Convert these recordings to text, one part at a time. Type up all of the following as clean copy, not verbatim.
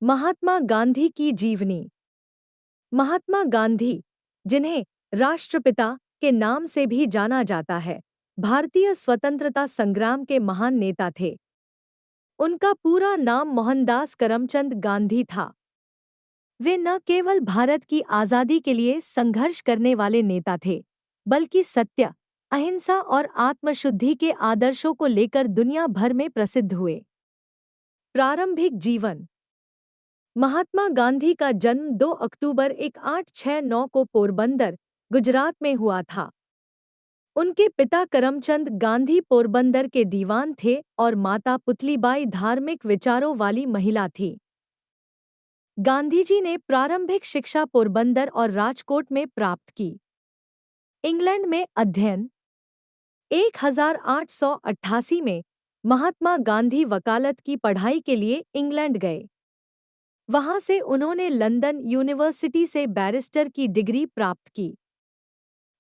महात्मा गांधी की जीवनी। महात्मा गांधी, जिन्हें राष्ट्रपिता के नाम से भी जाना जाता है, भारतीय स्वतंत्रता संग्राम के महान नेता थे। उनका पूरा नाम मोहनदास करमचंद गांधी था। वे न केवल भारत की आज़ादी के लिए संघर्ष करने वाले नेता थे, बल्कि सत्य, अहिंसा और आत्मशुद्धि के आदर्शों को लेकर दुनिया भर में प्रसिद्ध हुए। प्रारंभिक जीवन। महात्मा गांधी का जन्म 2 अक्टूबर 1869 को पोरबंदर, गुजरात में हुआ था। उनके पिता करमचंद गांधी पोरबंदर के दीवान थे और माता पुतलीबाई धार्मिक विचारों वाली महिला थी। गांधीजी ने प्रारंभिक शिक्षा पोरबंदर और राजकोट में प्राप्त की। इंग्लैंड में अध्ययन। 1888 में महात्मा गांधी वकालत की पढ़ाई के लिए इंग्लैंड गए। वहां से उन्होंने लंदन यूनिवर्सिटी से बैरिस्टर की डिग्री प्राप्त की।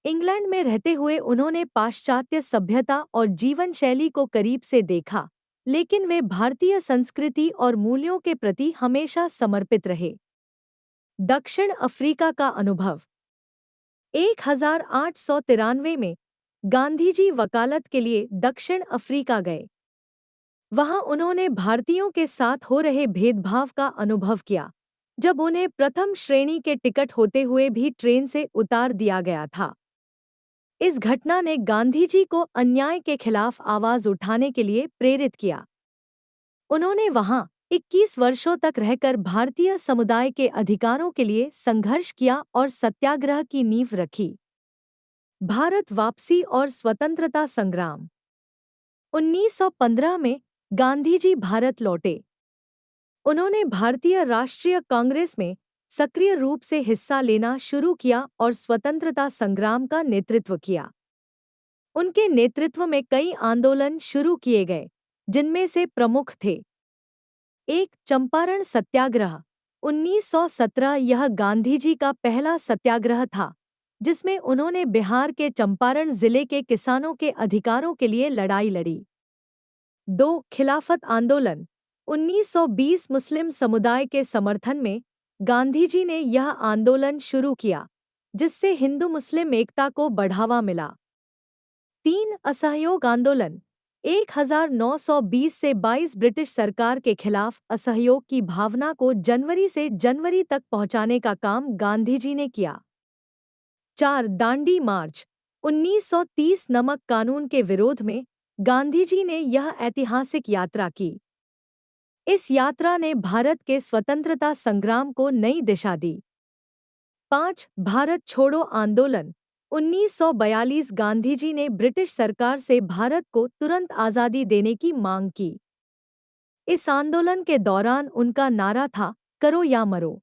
इंग्लैंड में रहते हुए उन्होंने पाश्चात्य सभ्यता और जीवन शैली को करीब से देखा, लेकिन वे भारतीय संस्कृति और मूल्यों के प्रति हमेशा समर्पित रहे। दक्षिण अफ्रीका का अनुभव। 1893 में गांधीजी वकालत के लिए दक्षिण अफ्रीका गए। वहां उन्होंने भारतीयों के साथ हो रहे भेदभाव का अनुभव किया, जब उन्हें प्रथम श्रेणी के टिकट होते हुए भी ट्रेन से उतार दिया गया था। इस घटना ने गांधीजी को अन्याय के खिलाफ आवाज उठाने के लिए प्रेरित किया। उन्होंने वहां 21 वर्षों तक रहकर भारतीय समुदाय के अधिकारों के लिए संघर्ष किया और सत्याग्रह की नींव रखी। भारत वापसी और स्वतंत्रता संग्राम। 1915 में गांधीजी भारत लौटे। उन्होंने भारतीय राष्ट्रीय कांग्रेस में सक्रिय रूप से हिस्सा लेना शुरू किया और स्वतंत्रता संग्राम का नेतृत्व किया। उनके नेतृत्व में कई आंदोलन शुरू किए गए, जिनमें से प्रमुख थे। 1. चंपारण सत्याग्रह। 1917 यह गांधीजी का पहला सत्याग्रह था, जिसमें उन्होंने बिहार के चंपारण जिले के किसानों के अधिकारों के लिए लड़ाई लड़ी। 2. खिलाफत आंदोलन। 1920 मुस्लिम समुदाय के समर्थन में गांधीजी ने यह आंदोलन शुरू किया, जिससे हिंदू मुस्लिम एकता को बढ़ावा मिला। 3. असहयोग आंदोलन। 1920 से 22 ब्रिटिश सरकार के खिलाफ असहयोग की भावना को जनवरी से जनवरी तक पहुंचाने का काम गांधीजी ने किया। 4. दांडी मार्च। 1930 नमक कानून के विरोध में गांधीजी ने यह ऐतिहासिक यात्रा की। इस यात्रा ने भारत के स्वतंत्रता संग्राम को नई दिशा दी। 5. भारत छोड़ो आंदोलन। 1942 गांधीजी ने ब्रिटिश सरकार से भारत को तुरंत आज़ादी देने की मांग की। इस आंदोलन के दौरान उनका नारा था, करो या मरो।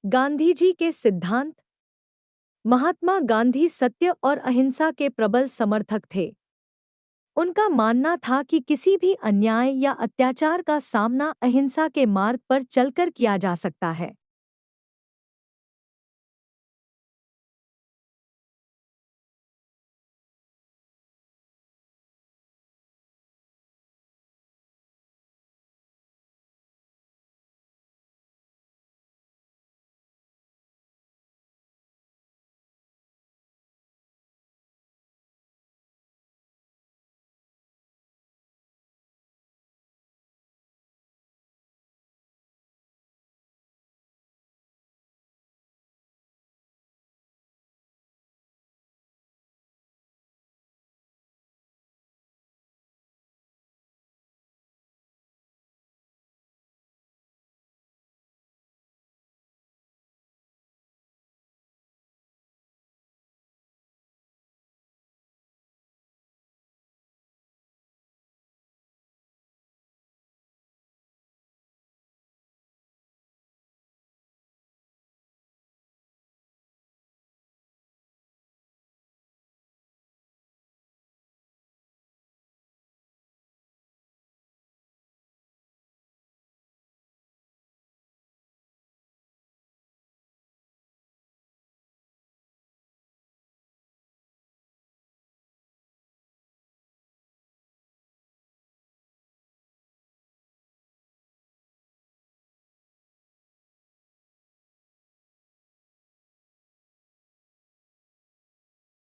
गांधीजी के सिद्धांत। महात्मा गांधी सत्य और अहिंसा के प्रबल समर्थक थे। उनका मानना था कि किसी भी अन्याय या अत्याचार का सामना अहिंसा के मार्ग पर चलकर किया जा सकता है।